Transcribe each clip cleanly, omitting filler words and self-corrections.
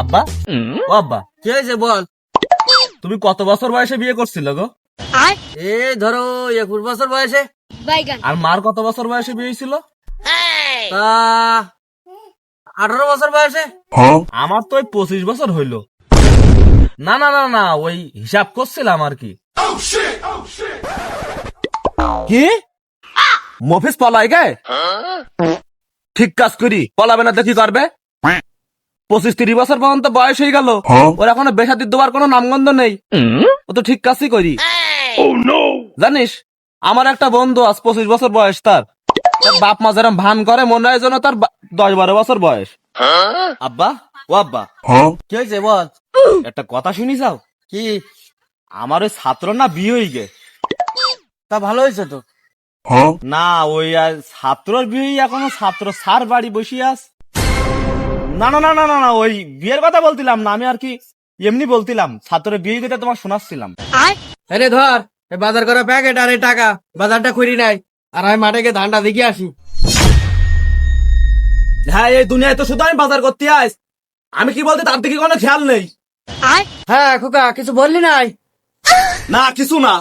আব্বা ও আব্বা, কি হয়েছে বল? তুমি কত বছর বয়সে বিয়ে করছিল গো? এই ধরো 21 বছর বয়সে। আর মার কত বছর বয়সে বিয়ে হয়েছিল? তা 18 বছর বয়সে। আমার তো ওই 25 বছর হইলো। না না না না, ওই হিসাব করছিলাম আর কি। কি মফিস পলাই গে? ঠিক কাজ করি, পলাবে না দেখি করবে। 25-30 বছর পর্যন্ত বয়স হয়ে গেল, ওর এখনো বেশাদির দেওয়ার কোনো নামগন্ধ নেই। ও তো ঠিক কাজই করি। জানিস, আমার একটা বন্ধু আজ 25 বছর বয়স, তার বাপ মা যেরকম ভান করে মনে হয় যেন তার 10-12 বছর বয়স। আব্বা ও আব্বা, কি হয়েছে বল? একটা কথা শুনি যাও। কি? আমার ওই ছাত্র না বিয়ে হয়ে গে। তা ভালো হয়েছে তো। না ওই ছাত্রর বিয়ে এখনো ছাত্র স্যার বাড়ি বসিয়ে আস। না না না না না না, ওই বিয়ের কথা বলতিলাম না আমি, আর কি এমনি বলতিলাম ছাত্রের বিয়ে দিতে তোমার শোনাচ্ছিলাম। আরে ধর, এই বাজার করা প্যাকেট আর এই টাকা, বাজারটা করি নাই, আর আমি মাঠে গিয়ে ধানটা দেখে আসি। হ্যাঁ, এই দুনিয়ায় তো শুধু আমি বাজার করতে আস, আমি কি বলতে তার দিকে কোনো খেয়াল নেই। হ্যাঁ খোকা, কিছু বললি নাই? না কিছু না।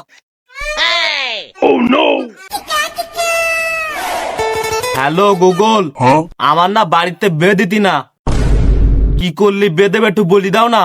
হ্যালো গুগল, আমার না বাড়িতে বিয়ে দিতি না, কি করলি বিয়ে দেবে একটু বলি দাও না।